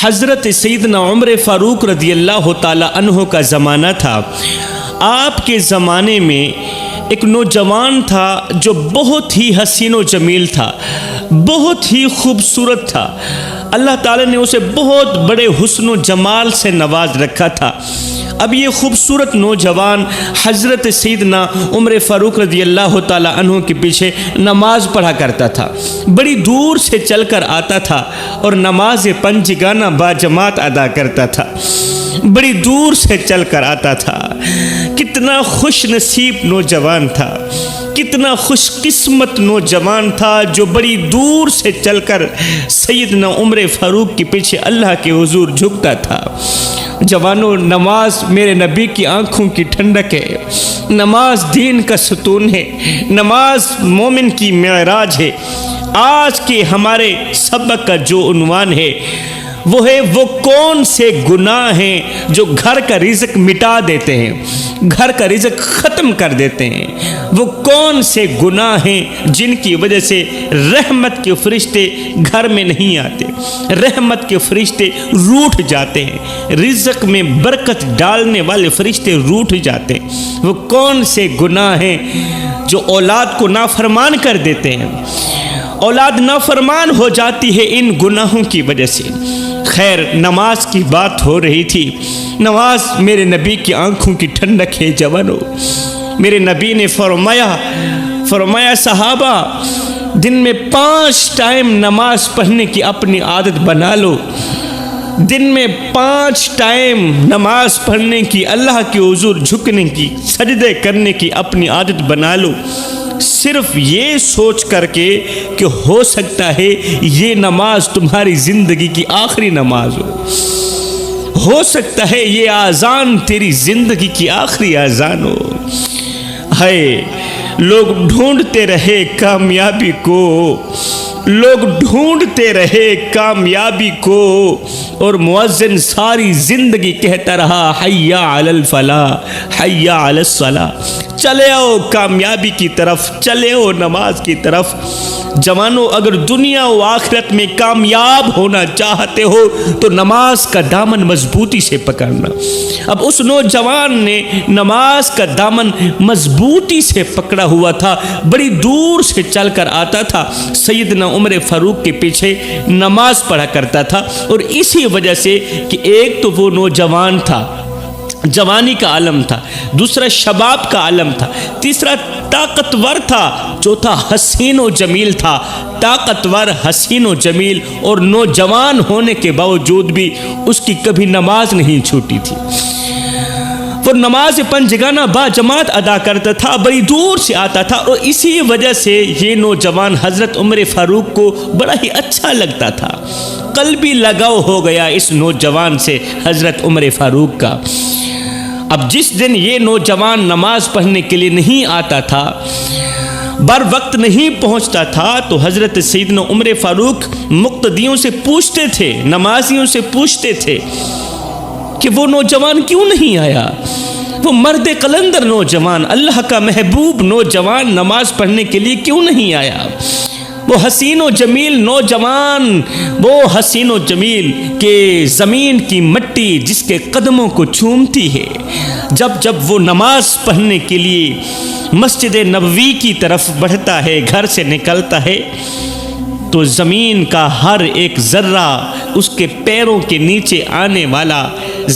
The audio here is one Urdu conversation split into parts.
حضرت سیدنا عمر فاروق رضی اللہ تعالی عنہ کا زمانہ تھا۔ آپ کے زمانے میں ایک نوجوان تھا جو بہت ہی حسین و جمیل تھا، بہت ہی خوبصورت تھا۔ اللہ تعالیٰ نے اسے بہت بڑے حسن و جمال سے نواز رکھا تھا۔ اب یہ خوبصورت نوجوان حضرت سیدنا عمر فاروق رضی اللہ تعالیٰ عنہ کے پیچھے نماز پڑھا کرتا تھا، بڑی دور سے چل کر آتا تھا اور نماز پنجگانہ باجماعت ادا کرتا تھا، بڑی دور سے چل کر آتا تھا۔ کتنا خوش نصیب نوجوان تھا، کتنا خوش قسمت نوجوان تھا جو بڑی دور سے چل کر سیدنا عمر فاروق کے پیچھے اللہ کے حضور جھکتا تھا۔ جوانوں، نماز میرے نبی کی آنکھوں کی ٹھنڈک ہے، نماز دین کا ستون ہے، نماز مومن کی معراج ہے۔ آج کے ہمارے سبق کا جو عنوان ہے وہ ہے وہ کون سے گناہ ہیں جو گھر کا رزق مٹا دیتے ہیں، گھر کا رزق ختم کر دیتے ہیں۔ وہ کون سے گناہ ہیں جن کی وجہ سے رحمت کے فرشتے گھر میں نہیں آتے، رحمت کے فرشتے روٹھ جاتے ہیں، رزق میں برکت ڈالنے والے فرشتے روٹھ جاتے ہیں۔ وہ کون سے گناہ ہیں جو اولاد کو نافرمان کر دیتے ہیں، اولاد نافرمان ہو جاتی ہے ان گناہوں کی وجہ سے۔ خیر، نماز کی بات ہو رہی تھی۔ نماز میرے نبی کی آنکھوں کی ٹھنڈک ہے۔ جوانو، میرے نبی نے فرمایا صحابہ، دن میں 5 ٹائم نماز پڑھنے کی اپنی عادت بنا لو، دن میں 5 ٹائم نماز پڑھنے کی، اللہ کے حضور جھکنے کی، سجدے کرنے کی اپنی عادت بنا لو، صرف یہ سوچ کر کے کہ ہو سکتا ہے یہ نماز تمہاری زندگی کی آخری نماز ہو سکتا ہے یہ اذان تیری زندگی کی آخری اذان ہو۔ ہے لوگ ڈھونڈتے رہے کامیابی کو، لوگ ڈھونڈتے رہے کامیابی کو، اور مؤذن ساری زندگی کہتا رہا حی علی الفلاح، حی علی الصلاح، چلے آؤ کامیابی کی طرف، چلے آؤ نماز کی طرف۔ جوانوں، اگر دنیا و آخرت میں کامیاب ہونا چاہتے ہو تو نماز کا دامن مضبوطی سے پکڑنا۔ اب اس نوجوان نے نماز کا دامن مضبوطی سے پکڑا ہوا تھا، بڑی دور سے چل کر آتا تھا، سیدنا عمر فاروق کے پیچھے نماز پڑھا کرتا تھا۔ اور اسی وجہ سے کہ ایک تو وہ نوجوان تھا، جوانی کا عالم تھا، دوسرا شباب کا عالم تھا، تیسرا طاقتور تھا، چوتھا حسین و جمیل تھا۔ طاقتور، حسین و جمیل اور نوجوان ہونے کے باوجود بھی اس کی کبھی نماز نہیں چھوٹی تھی۔ وہ نماز پنجگانہ با جماعت ادا کرتا تھا، بڑی دور سے آتا تھا، اور اسی وجہ سے یہ نوجوان حضرت عمر فاروق کو بڑا ہی اچھا لگتا تھا۔ قلبی لگاؤ ہو گیا اس نوجوان سے حضرت عمر فاروق کا۔ اب جس دن یہ نوجوان نماز پڑھنے کے لیے نہیں آتا تھا، بر وقت نہیں پہنچتا تھا، تو حضرت سیدنا عمر فاروق مقتدیوں سے پوچھتے تھے، نمازیوں سے پوچھتے تھے کہ وہ نوجوان کیوں نہیں آیا؟ وہ مرد قلندر نوجوان، اللہ کا محبوب نوجوان نماز پڑھنے کے لیے کیوں نہیں آیا؟ وہ حسین و جمیل نوجوان، وہ حسین و جمیل کہ زمین کی مٹی جس کے قدموں کو چومتی ہے، جب وہ نماز پڑھنے کے لیے مسجد نبوی کی طرف بڑھتا ہے، گھر سے نکلتا ہے، تو زمین کا ہر ایک ذرہ، اس کے پیروں کے نیچے آنے والا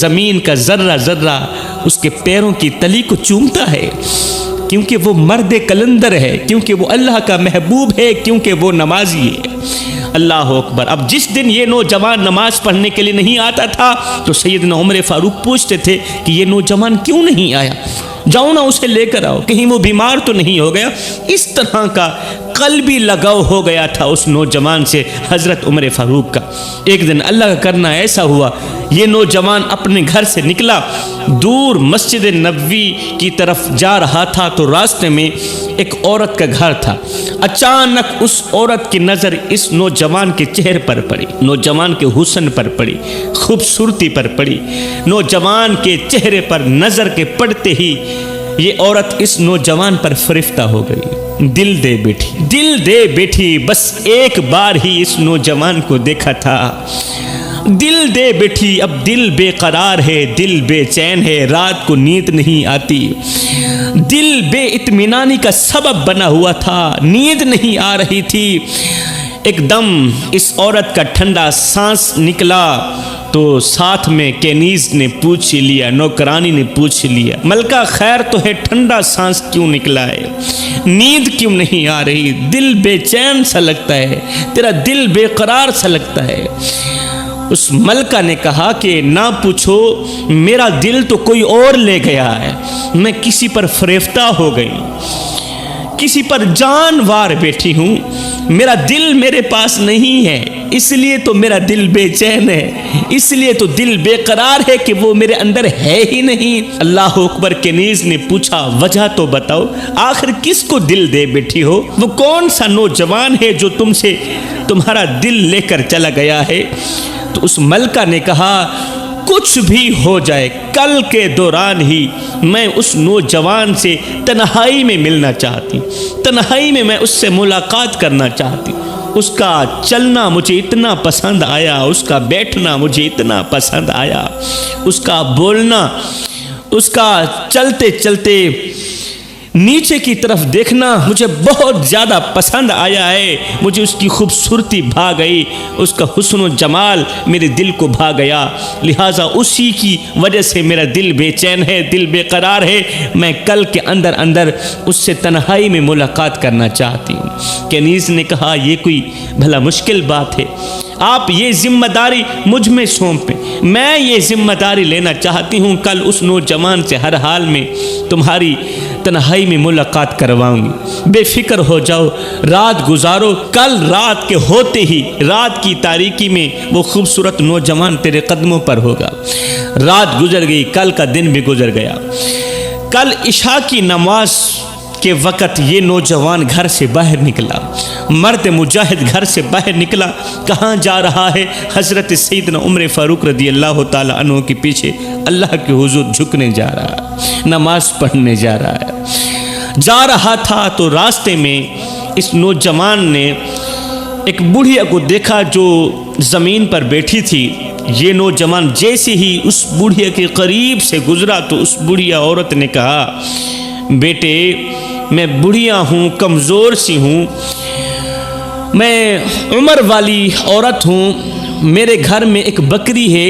زمین کا ذرہ ذرہ اس کے پیروں کی تلی کو چومتا ہے، کیونکہ وہ مرد قلندر ہے، کیونکہ وہ اللہ کا محبوب ہے، کیونکہ وہ نمازی ہے۔ اللہ اکبر۔ اب جس دن یہ نوجوان نماز پڑھنے کے لیے نہیں آتا تھا تو سیدنا عمر فاروق پوچھتے تھے کہ یہ نوجوان کیوں نہیں آیا؟ جاؤ نا اسے لے کر آؤ، کہیں وہ بیمار تو نہیں ہو گیا؟ اس طرح کا قلبی لگاؤ ہو گیا تھا اس نوجوان سے حضرت عمر فاروق کا۔ ایک دن اللہ کا کرنا ایسا ہوا، یہ نوجوان اپنے گھر سے نکلا، دور مسجد نبوی کی طرف جا رہا تھا، تو راستے میں ایک عورت کا گھر تھا۔ اچانک اس عورت کی نظر اس نوجوان کے چہرے پر پڑی، نوجوان کے حسن پر پڑی، خوبصورتی پر پڑی۔ نوجوان کے چہرے پر نظر کے پڑتے ہی یہ عورت اس نوجوان پر فرفتہ ہو گئی، دل دے بیٹھی، بس ایک بار ہی اس نوجوان کو دیکھا تھا۔ دل دے بیٹھی اب دل بے قرار ہے، دل بے چین ہے، رات کو نیند نہیں آتی، دل بے اطمینانی کا سبب بنا ہوا تھا، نیند نہیں آ رہی تھی۔ ایک دم اس عورت کا ٹھنڈا سانس نکلا تو ساتھ میں کنیز نے پوچھ لیا، نوکرانی نے پوچھ لیا، ملکہ خیر تو ہے، ٹھنڈا سانس کیوں نکلا ہے، نیند کیوں نہیں آ رہی، دل بے چین سا لگتا ہے، تیرا دل بے قرار سا لگتا ہے۔ اس ملکہ نے کہا کہ نہ پوچھو، میرا دل تو کوئی اور لے گیا ہے، میں کسی پر فریفتہ ہو گئی، کسی پر جان وار بیٹھی ہوں، میرا دل میرے پاس نہیں ہے، اس لیے تو میرا دل بے چین ہے، اس لیے تو دل بے قرار ہے کہ وہ میرے اندر ہے ہی نہیں۔ اللہ اکبر۔ کنیز نے پوچھا وجہ تو بتاؤ، آخر کس کو دل دے بیٹھی ہو، وہ کون سا نوجوان ہے جو تم سے تمہارا دل لے کر چلا گیا ہے؟ تو اس ملکہ نے کہا کچھ بھی ہو جائے، کل کے دوران ہی میں اس نوجوان سے تنہائی میں ملنا چاہتی ہوں، تنہائی میں اس سے ملاقات کرنا چاہتی ہوں۔ اس کا چلنا مجھے اتنا پسند آیا، اس کا بیٹھنا مجھے اتنا پسند آیا، اس کا بولنا، اس کا چلتے چلتے نیچے کی طرف دیکھنا مجھے بہت زیادہ پسند آیا ہے، مجھے اس کی خوبصورتی بھا گئی، اس کا حسن و جمال میرے دل کو بھا گیا، لہٰذا اسی کی وجہ سے میرا دل بے چین ہے، دل بے قرار ہے، میں کل کے اندر اندر اس سے تنہائی میں ملاقات کرنا چاہتی ہوں۔ کنیز نے کہا یہ کوئی بھلا مشکل بات ہے، آپ یہ ذمہ داری مجھ میں سونپیں، میں یہ ذمہ داری لینا چاہتی ہوں، کل اس نوجوان سے ہر حال میں تمہاری تنہائی میں ملاقات کرواؤں گی، بے فکر ہو جاؤ، رات گزارو، کل رات کے ہوتے ہی، رات کی تاریکی میں وہ خوبصورت نوجوان تیرے قدموں پر ہوگا۔ رات گزر گئی، کل کا دن بھی گزر گیا۔ کل عشاء کی نماز کے وقت یہ نوجوان گھر سے باہر نکلا، مرد مجاہد گھر سے باہر نکلا، کہاں جا رہا ہے؟ حضرت سیدنا عمر فاروق رضی اللہ تعالی عنہ کے پیچھے اللہ کے حضور جھکنے جا رہا ہے، نماز پڑھنے جا رہا ہے۔ جا رہا تھا تو راستے میں اس نوجوان نے ایک بوڑھیا کو دیکھا جو زمین پر بیٹھی تھی۔ یہ نوجوان جیسے ہی اس بوڑھیا کے قریب سے گزرا تو اس بوڑھیا عورت نے کہا بیٹے میں بڑھیا ہوں، کمزور سی ہوں، میں عمر والی عورت ہوں، میرے گھر میں ایک بکری ہے،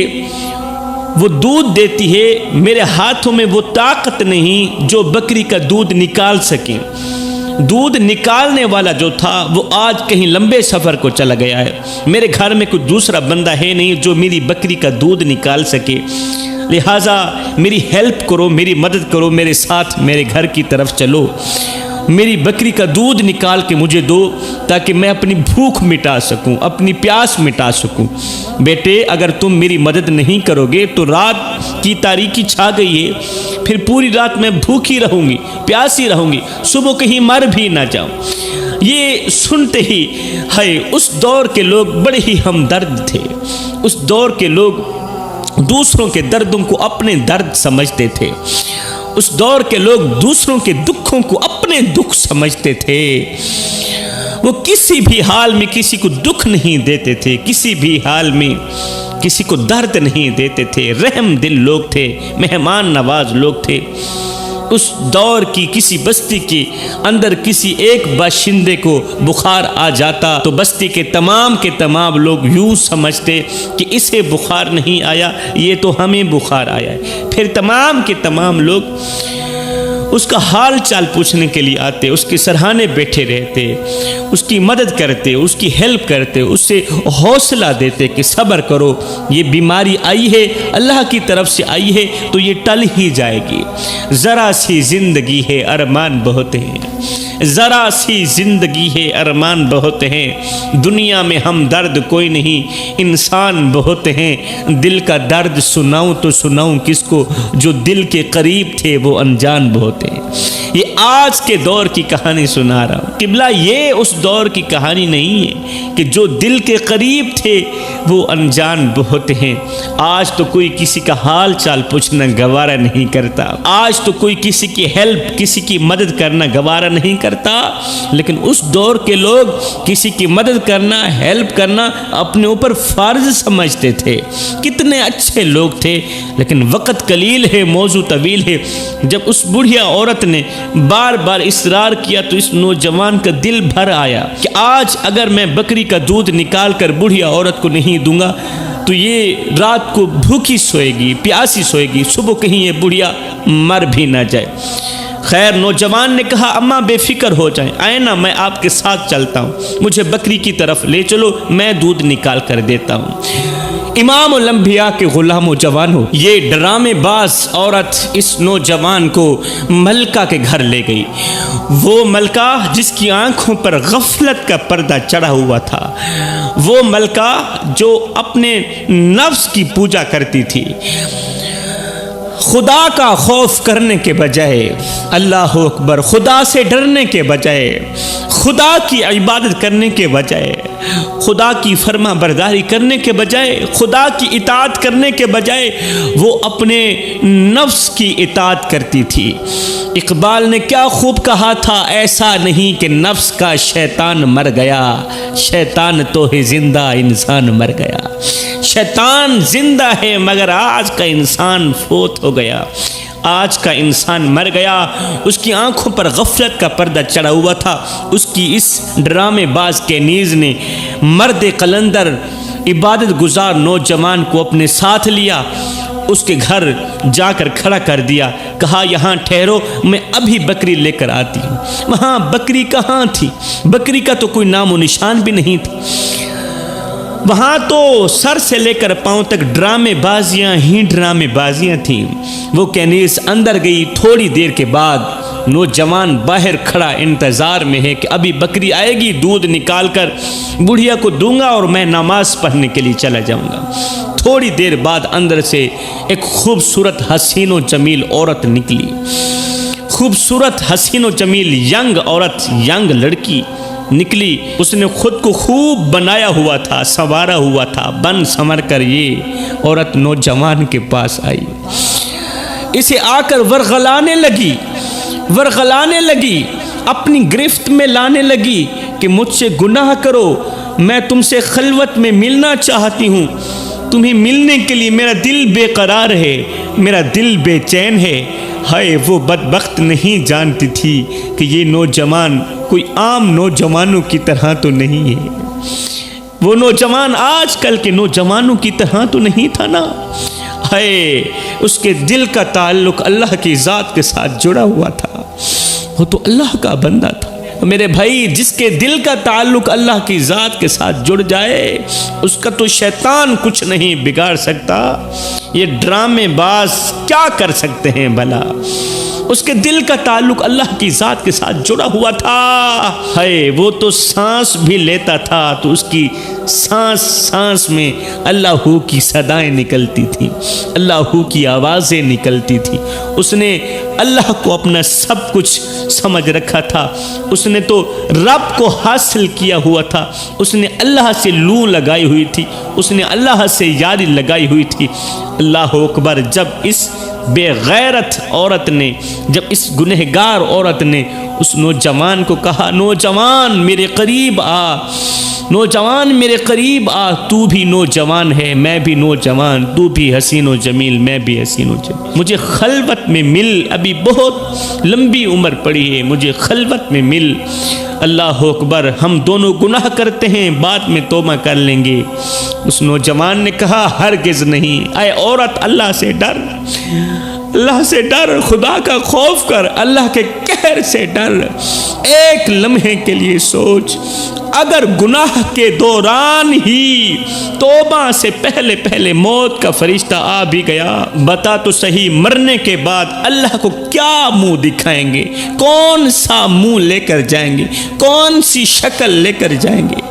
وہ دودھ دیتی ہے، میرے ہاتھوں میں وہ طاقت نہیں جو بکری کا دودھ نکال سکے۔ دودھ نکالنے والا جو تھا وہ آج کہیں لمبے سفر کو چلا گیا ہے، میرے گھر میں کوئی دوسرا بندہ ہے نہیں جو میری بکری کا دودھ نکال سکے، لہٰذا میری ہیلپ کرو، میری مدد کرو، میرے ساتھ میرے گھر کی طرف چلو، میری بکری کا دودھ نکال کے مجھے دو تاکہ میں اپنی بھوک مٹا سکوں، اپنی پیاس مٹا سکوں۔ بیٹے اگر تم میری مدد نہیں کرو گے تو رات کی تاریکی چھا گئی ہے، پھر پوری رات میں بھوکی رہوں گی، پیاسی رہوں گی، صبح کہیں مر بھی نہ جاؤں۔ یہ سنتے ہی ہے اس دور کے لوگ بڑے ہی ہمدرد تھے، اس دور کے لوگ دوسروں کے دردوں کو اپنے درد سمجھتے تھے، اس دور کے لوگ دوسروں کے دکھوں کو اپنے دکھ سمجھتے تھے، وہ کسی بھی حال میں کسی کو دکھ نہیں دیتے تھے، کسی بھی حال میں کسی کو درد نہیں دیتے تھے، رحم دل لوگ تھے، مہمان نواز لوگ تھے۔ اس دور کی کسی بستی کے اندر کسی ایک باشندے کو بخار آ جاتا تو بستی کے تمام لوگ یوں سمجھتے کہ اسے بخار نہیں آیا، یہ تو ہمیں بخار آیا ہے۔ پھر تمام کے تمام لوگ اس کا حال چال پوچھنے کے لیے آتے، اس کے سرہانے بیٹھے رہتے، اس کی مدد کرتے، اس کی ہیلپ کرتے، اس سے حوصلہ دیتے کہ صبر کرو، یہ بیماری آئی ہے اللہ کی طرف سے آئی ہے تو یہ ٹل ہی جائے گی، ذرا سی زندگی ہے ارمان بہت ہیں، ذرا سی زندگی ہے ارمان بہت ہیں، دنیا میں ہم درد کوئی نہیں، انسان بہت ہیں، دل کا درد سناؤں تو سناؤں کس کو، جو دل کے قریب تھے وہ انجان بہت ہیں۔ یہ آج کے دور کی کہانی سنا رہا ہوں قبلہ، یہ اس دور کی کہانی نہیں ہے کہ جو دل کے قریب تھے وہ انجان بہت ہیں۔ آج تو کوئی کسی کا حال چال پوچھنا گوارا نہیں کرتا، آج تو کوئی کسی کی ہیلپ، کسی کی مدد کرنا گوارا نہیں کرتا، لیکن اس دور کے لوگ کسی کی مدد کرنا، ہیلپ کرنا اپنے اوپر فرض سمجھتے تھے۔ کتنے اچھے لوگ تھے، لیکن وقت قلیل ہے، موضوع طویل ہے۔ جب اس بڑھیا عورت نے بار بار اصرار کیا تو اس نوجوان کا دل بھر آیا کہ آج اگر میں بکری کا دودھ نکال کر بڑھیا عورت کو نہیں دوں گا تو یہ رات کو بھوکی سوئے گی، پیاسی سوئے گی، صبح کہیں یہ بڑھیا مر بھی نہ جائے۔ خیر نوجوان نے کہا اماں بے فکر ہو جائیں، آئے نا میں آپ کے ساتھ چلتا ہوں، مجھے بکری کی طرف لے چلو، میں دودھ نکال کر دیتا ہوں۔ امام الانبیاء کے غلام و جوانوں، یہ ڈرامے باز عورت اس نوجوان کو ملکہ کے گھر لے گئی۔ وہ ملکہ جس کی آنکھوں پر غفلت کا پردہ چڑھا ہوا تھا، وہ ملکہ جو اپنے نفس کی پوجا کرتی تھی، خدا کا خوف کرنے کے بجائے، اللہ اکبر، خدا سے ڈرنے کے بجائے، خدا کی عبادت کرنے کے بجائے، خدا کی فرما برداری کرنے کے بجائے، خدا کی اطاعت کرنے کے بجائے وہ اپنے نفس کی اطاعت کرتی تھی۔ اقبال نے کیا خوب کہا تھا، ایسا نہیں کہ نفس کا شیطان مر گیا، شیطان تو ہے زندہ، انسان مر گیا۔ شیطان زندہ ہے مگر آج کا انسان فوت ہو گیا، آج کا انسان مر گیا۔ اس کی آنکھوں پر غفلت کا پردہ چڑھا ہوا تھا۔ اس کی اس ڈرامے باز کے نیز نے مرد قلندر عبادت گزار نوجوان کو اپنے ساتھ لیا، اس کے گھر جا کر کھڑا کر دیا، کہا یہاں ٹھہرو، میں ابھی بکری لے کر آتی ہوں۔ وہاں بکری کہاں تھی؟ بکری کا تو کوئی نام و نشان بھی نہیں تھی۔ وہاں تو سر سے لے کر پاؤں تک ڈرامے بازیاں ہی ڈرامے بازیاں تھیں۔ وہ کنیز اندر گئی، تھوڑی دیر کے بعد نوجوان باہر کھڑا انتظار میں ہے کہ ابھی بکری آئے گی، دودھ نکال کر بڑھیا کو دوں گا اور میں نماز پڑھنے کے لیے چلا جاؤں گا۔ تھوڑی دیر بعد اندر سے ایک خوبصورت حسین و جمیل عورت نکلی، خوبصورت حسین و جمیل ینگ عورت، ینگ لڑکی نکلی۔ اس نے خود کو خوب بنایا ہوا تھا، سنوارا ہوا تھا، بن سنور کر یہ عورت نوجوان کے پاس آئی، اسے آ کر ورغلانے لگی، اپنی گرفت میں لانے لگی کہ مجھ سے گناہ کرو، میں تم سے خلوت میں ملنا چاہتی ہوں، تمہیں ملنے کے لیے میرا دل بے قرار ہے، میرا دل بے چین ہے۔ ہائے وہ بدبخت نہیں جانتی تھی کہ یہ نوجوان کوئی عام نوجوانوں کی طرح تو نہیں ہے، وہ نوجوان آج کل کے نوجوانوں کی طرح تو نہیں تھا نا۔ ہائے اس کے دل کا تعلق اللہ کی ذات کے ساتھ جڑا ہوا تھا، وہ تو اللہ کا بندہ تھا۔ میرے بھائی، جس کے دل کا تعلق اللہ کی ذات کے ساتھ جڑ جائے اس کا تو شیطان کچھ نہیں بگاڑ سکتا، یہ ڈرامے باز کیا کر سکتے ہیں بھلا؟ اس کے دل کا تعلق اللہ کی ذات کے ساتھ جڑا ہوا تھا۔ ہے وہ تو سانس بھی لیتا تھا تو اس کی سانس میں اللہ کی صدائیں نکلتی تھی، اللہ کی آوازیں نکلتی تھی۔ اس نے اللہ کو اپنا سب کچھ سمجھ رکھا تھا، اس نے تو رب کو حاصل کیا ہوا تھا، اس نے اللہ سے لو لگائی ہوئی تھی، اس نے اللہ سے یاری لگائی ہوئی تھی۔ اللہ اکبر! جب اس بے غیرت عورت نے، جب اس گنہگار عورت نے اس نوجوان کو کہا، نوجوان میرے قریب آ، نوجوان میرے قریب آ، تو بھی نوجوان ہے، میں بھی نوجوان، تو بھی حسین و جمیل، میں بھی حسین و جمیل، مجھے خلوت میں مل، ابھی بہت لمبی عمر پڑی ہے، مجھے خلوت میں مل۔ اللہ اکبر! ہم دونوں گناہ کرتے ہیں، بعد میں توبہ کر لیں گے۔ اس نوجوان نے کہا، ہرگز نہیں، اے عورت اللہ سے ڈر، اللہ سے ڈر، خدا کا خوف کر، اللہ کے قہر سے ڈر۔ ایک لمحے کے لیے سوچ، اگر گناہ کے دوران ہی توبہ سے پہلے موت کا فرشتہ آ بھی گیا، بتا تو صحیح مرنے کے بعد اللہ کو کیا منہ دکھائیں گے؟ کون سا منہ لے کر جائیں گے؟ کون سی شکل لے کر جائیں گے؟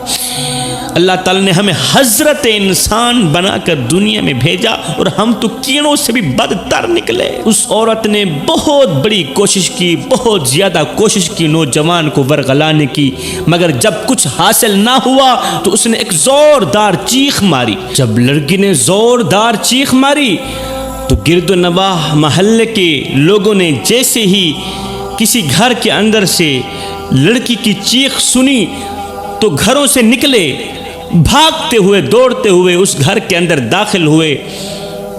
اللہ تعالیٰ نے ہمیں حضرت انسان بنا کر دنیا میں بھیجا اور ہم تو کیڑوں سے بھی بدتر نکلے۔ اس عورت نے بہت بڑی کوشش کی، بہت زیادہ کوشش کی نوجوان کو ورغلانے کی، مگر جب کچھ حاصل نہ ہوا تو اس نے ایک زوردار چیخ ماری۔ جب لڑکی نے زوردار چیخ ماری تو گرد و نواح محلے کے لوگوں نے جیسے ہی کسی گھر کے اندر سے لڑکی کی چیخ سنی تو گھروں سے نکلے، بھاگتے ہوئے دوڑتے ہوئے اس گھر کے اندر داخل ہوئے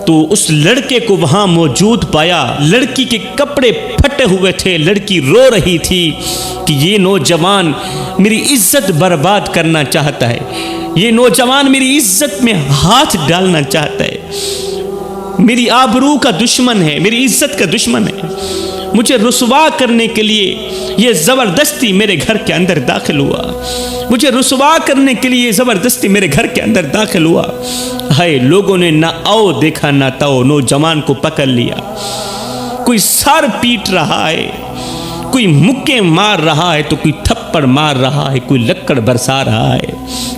تو اس لڑکے کو وہاں موجود پایا۔ لڑکی کے کپڑے پھٹے ہوئے تھے، لڑکی رو رہی تھی کہ یہ نوجوان میری عزت برباد کرنا چاہتا ہے، یہ نوجوان میری عزت میں ہاتھ ڈالنا چاہتا ہے، میری آبرو کا دشمن ہے، میری عزت کا دشمن ہے، مجھے رسوا کرنے کے لیے یہ زبردستی میرے گھر کے اندر داخل ہوا، مجھے رسوا کرنے کے لیے زبردستی میرے گھر کے اندر داخل ہوا۔ ہائے، لوگوں نے نہ آؤ دیکھا نہ تاؤ، نوجوان کو پکڑ لیا، کوئی سر پیٹ رہا ہے، کوئی مکے مار رہا ہے تو کوئی تھپڑ مار رہا ہے، کوئی لکڑ برسا رہا ہے،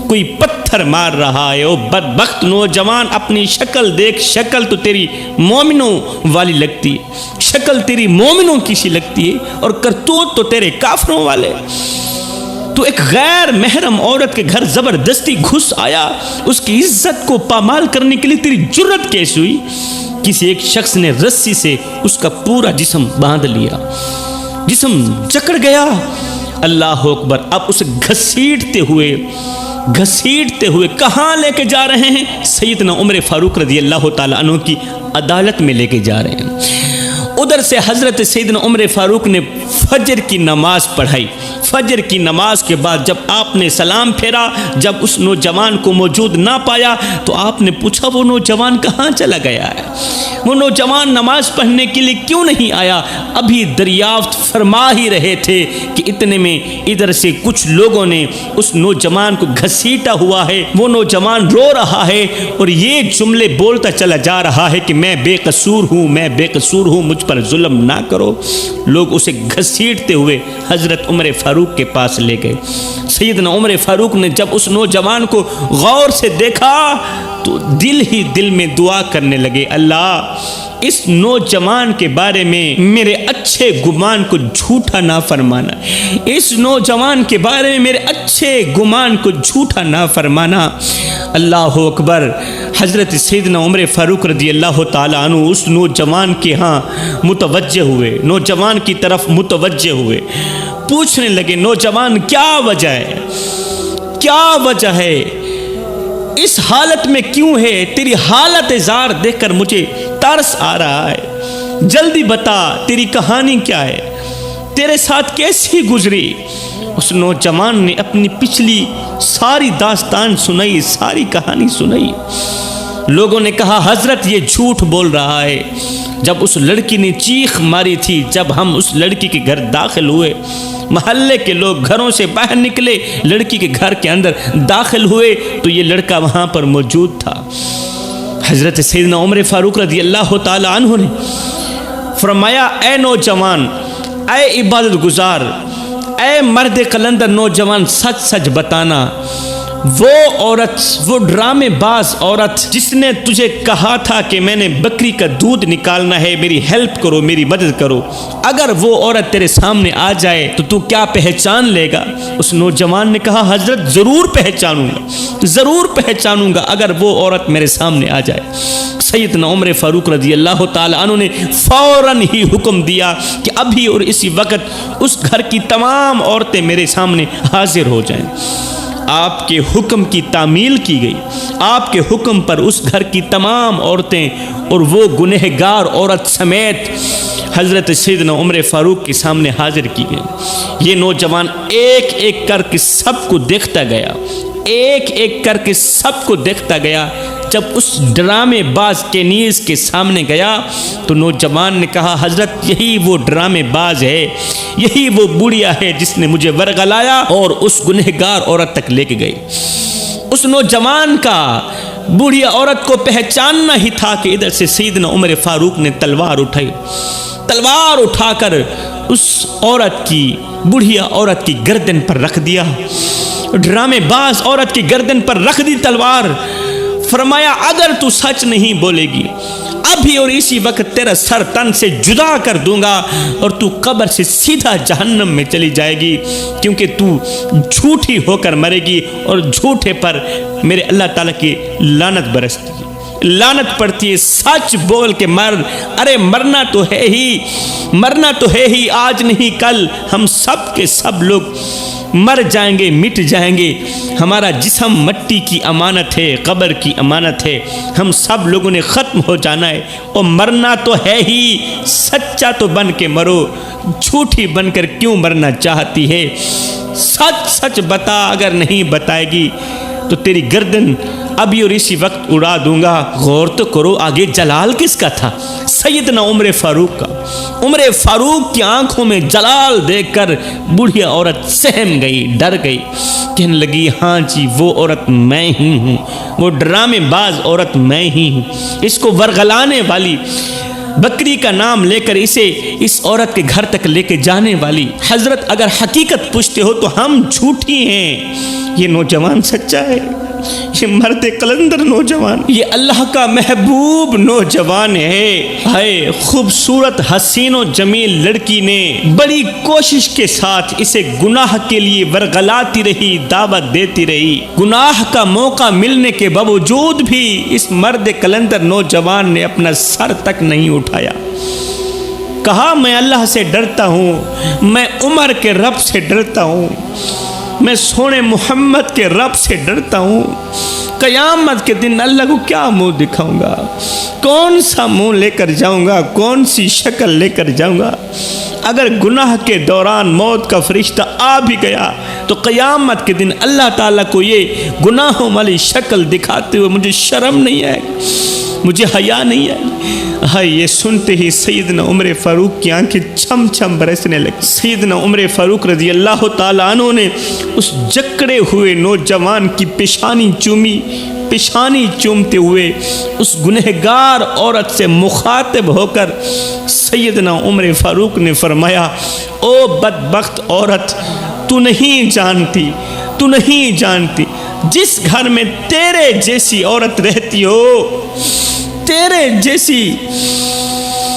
کوئی پتھر مار رہا ہے۔ او بدبخت نوجوان، اپنی شکل دیکھ، شکل تو تیری مومنوں والی لگتی ہے، شکل تیری مومنوں کی سی لگتی ہے اور کرتوت تو تیرے کافروں والے۔ تو ایک غیر محرم عورت کے گھر زبردستی گھس آیا، اس کی عزت کو پامال کرنے کے لیے تیری جرت کیسے ہوئی؟ کسی ایک شخص نے رسی سے اس کا پورا جسم باندھ لیا، جسم جکڑ گیا۔ اللہ اکبر، اب اسے گھسیٹتے ہوئے کہاں لے کے جا رہے ہیں؟ سیدنا عمر فاروق رضی اللہ تعالیٰ عنہ کی عدالت میں لے کے جا رہے ہیں۔ ادھر سے حضرت سیدنا عمر فاروق نے فجر کی نماز پڑھائی۔ فجر کی نماز کے بعد جب آپ نے سلام پھیرا، جب اس نوجوان کو موجود نہ پایا تو آپ نے پوچھا وہ نوجوان کہاں چلا گیا ہے؟ وہ نوجوان نماز پڑھنے کے لیے کیوں نہیں آیا؟ ابھی دریافت فرما ہی رہے تھے کہ اتنے میں ادھر سے کچھ لوگوں نے اس نوجوان کو گھسیٹا ہوا ہے، وہ نوجوان رو رہا ہے اور یہ جملے بولتا چلا جا رہا ہے کہ میں بے قصور ہوں، میں بے قصور ہوں، مجھ پر ظلم نہ کرو۔ لوگ اسے گھسیٹتے ہوئے حضرت عمر فاروق کے پاس لے گئے۔ سیدنا عمر فاروق نے جب اس نوجوان کو غور سے دیکھا تو دل ہی دل میں دعا کرنے لگے، اللہ اس نوجوان کے بارے میں میرے اچھے گمان کو جھوٹا نہ فرمانا، اس نوجوان کے بارے میں میرے اچھے گمان کو جھوٹا نہ فرمانا۔ اللہ اکبر، حضرت سیدنا عمر فاروق رضی اللہ تعالیٰ عنہ اس نوجوان کے ہاں متوجہ ہوئے، نوجوان کی طرف متوجہ ہوئے، پوچھنے لگے نوجوان کیا وجہ ہے، کیا وجہ ہے، اس حالت میں کیوں ہے؟ تیری حالت زار دیکھ کر مجھے ترس آ رہا ہے، جلدی بتا تیری کہانی کیا ہے، تیرے ساتھ کیسی گزری؟ اس نوجوان نے اپنی پچھلی ساری داستان سنائی، ساری کہانی سنائی۔ لوگوں نے کہا حضرت یہ جھوٹ بول رہا ہے، جب اس لڑکی نے چیخ ماری تھی، جب ہم اس لڑکی کے گھر داخل ہوئے، محلے کے لوگ گھروں سے باہر نکلے، لڑکی کے گھر کے اندر داخل ہوئے تو یہ لڑکا وہاں پر موجود تھا۔ حضرت سیدنا عمر فاروق رضی اللہ تعالی عنہ نے فرمایا اے نوجوان، اے عبادت گزار، اے مرد قلندر نوجوان، سچ سچ بتانا، وہ عورت، وہ ڈرامے باز عورت جس نے تجھے کہا تھا کہ میں نے بکری کا دودھ نکالنا ہے، میری ہیلپ کرو، میری مدد کرو، اگر وہ عورت تیرے سامنے آ جائے تو کیا پہچان لے گا؟ اس نوجوان نے کہا حضرت ضرور پہچانوں گا، ضرور پہچانوں گا اگر وہ عورت میرے سامنے آ جائے۔ سیدنا عمر فاروق رضی اللہ تعالی عنہ نے فوراً ہی حکم دیا کہ ابھی اور اسی وقت اس گھر کی تمام عورتیں میرے سامنے حاضر ہو جائیں۔ آپ کے حکم کی تعمیل کی گئی، آپ کے حکم پر اس گھر کی تمام عورتیں اور وہ گنہگار عورت سمیت حضرت سیدنا عمر فاروق کے سامنے حاضر کی گئی۔ یہ نوجوان ایک ایک کر کے سب کو دیکھتا گیا، ایک ایک کر کے سب کو دیکھتا گیا۔ جب اس ڈرامے باز کے نیز کے سامنے گیا تو نوجوان نے کہا حضرت یہی وہ ڈرامے باز ہے، یہی وہ بوڑھیا ہے جس نے مجھے ورغلایا اور اس گنہگار عورت تک لے کے گئی۔ اس نوجوان کا بوڑھیا عورت کو پہچاننا ہی تھا کہ ادھر سے سیدنا عمر فاروق نے تلوار اٹھائی، تلوار اٹھا کر اس عورت کی، بوڑھیا عورت کی گردن پر رکھ دیا، ڈرامے باز عورت کی گردن پر رکھ دی تلوار، فرمایا اگر تو سچ نہیں بولے گی ابھی اور اسی وقت تیرا سر تن سے جدا کر دوں گا اور تو قبر سے سیدھا جہنم میں چلی جائے گی، کیونکہ تو جھوٹی ہو کر مرے گی اور جھوٹے پر میرے اللہ تعالیٰ کی لعنت برستی ہے، لعنت پڑتی ہے۔ سچ بول کے مر، ارے مرنا تو ہے ہی آج نہیں کل، ہم سب کے سب لوگ مر جائیں گے، مٹ جائیں گے، ہمارا جسم مٹی کی امانت ہے، قبر کی امانت ہے، ہم سب لوگوں نے ختم ہو جانا ہے، اور مرنا تو ہے ہی، سچا تو بن کے مرو، جھوٹی بن کر کیوں مرنا چاہتی ہے؟ سچ سچ بتا، اگر نہیں بتائے گی تو تیری گردن ابھی اور اسی وقت اڑا دوں گا۔ غور تو کرو آگے جلال کس کا تھا؟ سیدنا عمر فاروق کا۔ عمر فاروق کی آنکھوں میں جلال دیکھ کر بوڑھیا عورت سہم گئی، ڈر گئی، کہنے لگی ہاں جی وہ عورت میں ہی ہوں، وہ ڈرامے باز عورت میں ہی ہوں، اس کو ورغلانے والی، بکری کا نام لے کر اسے اس عورت کے گھر تک لے کے جانے والی۔ حضرت اگر حقیقت پوچھتے ہو تو ہم جھوٹی ہیں، یہ نوجوان سچا ہے، یہ مرد قلندر نوجوان، یہ اللہ کا محبوب نوجوان ہے۔ ہائے خوبصورت حسین و جمیل لڑکی نے بڑی کوشش کے ساتھ اسے گناہ کے لیے ورغلاتی رہی، دعوت دیتی رہی، گناہ کا موقع ملنے کے باوجود بھی اس مرد قلندر نوجوان نے اپنا سر تک نہیں اٹھایا۔ کہا میں اللہ سے ڈرتا ہوں، میں عمر کے رب سے ڈرتا ہوں، میں سونے محمد کے رب سے ڈرتا ہوں، قیامت کے دن اللہ کو کیا منہ دکھاؤں گا، کون سا منہ لے کر جاؤں گا، کون سی شکل لے کر جاؤں گا؟ اگر گناہ کے دوران موت کا فرشتہ آ بھی گیا تو قیامت کے دن اللہ تعالیٰ کو یہ گناہوں والی شکل دکھاتے ہوئے مجھے شرم نہیں آئے، مجھے حیا نہیں آئے۔ ہائے یہ سنتے ہی سیدنا عمر فاروق کی آنکھیں چھم چھم برسنے لگی۔ سیدنا عمر فاروق رضی اللہ تعالیٰ عنہ نے اس جکڑے ہوئے نوجوان کی پیشانی چومی، پیشانی چومتے ہوئے اس گنہگار عورت سے مخاطب ہو کر سیدنا عمر فاروق نے فرمایا او بدبخت عورت، تو نہیں جانتی جس گھر میں تیرے جیسی عورت رہتی ہو، تیرے جیسی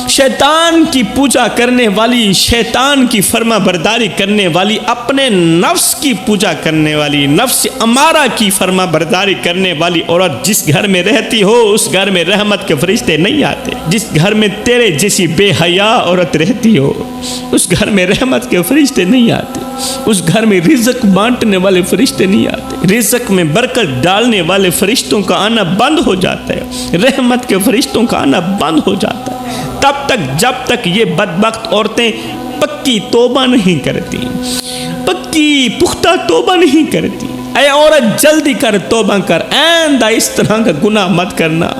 شیطان کی پوجا کرنے والی، شیطان کی فرما برداری کرنے والی، اپنے نفس کی پوجا کرنے والی، نفس امارہ کی فرما برداری کرنے والی عورت جس گھر میں رہتی ہو اس گھر میں رحمت کے فرشتے نہیں آتے۔ جس گھر میں تیرے جیسی بے حیا عورت رہتی ہو اس گھر میں رحمت کے فرشتے نہیں آتے، اس گھر میں رزق بانٹنے والے فرشتے نہیں آتے، رزق میں برکت ڈالنے والے فرشتوں کا آنا بند ہو جاتا ہے، رحمت کے فرشتوں کا آنا بند ہو جاتا ہے تب تک جب تک یہ بدبخت عورتیں پکی توبہ نہیں کرتی، پکی پختہ توبہ نہیں کرتی۔ اے عورت جلدی کر، توبہ کر، آئندہ اس طرح کا گناہ مت کرنا،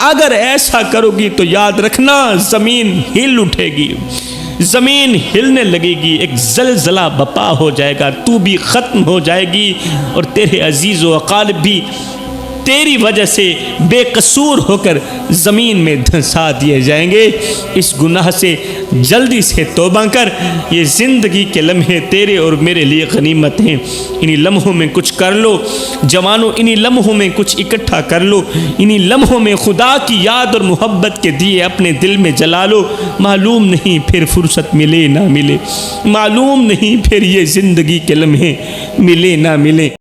اگر ایسا کرو گی تو یاد رکھنا زمین ہل اٹھے گی، زمین ہلنے لگے گی، ایک زلزلہ بپا ہو جائے گا، تو بھی ختم ہو جائے گی اور تیرے عزیز و اقارب بھی تیری وجہ سے بے قصور ہو کر زمین میں دھنسا دیے جائیں گے۔ اس گناہ سے جلدی سے توبہ کر، یہ زندگی کے لمحے تیرے اور میرے لیے غنیمت ہیں، انہی لمحوں میں کچھ کر لو جوانوں، انہی لمحوں میں کچھ اکٹھا کر لو، انہی لمحوں میں خدا کی یاد اور محبت کے دیے اپنے دل میں جلا لو، معلوم نہیں پھر فرصت ملے نہ ملے، معلوم نہیں پھر یہ زندگی کے لمحے ملے نہ ملے۔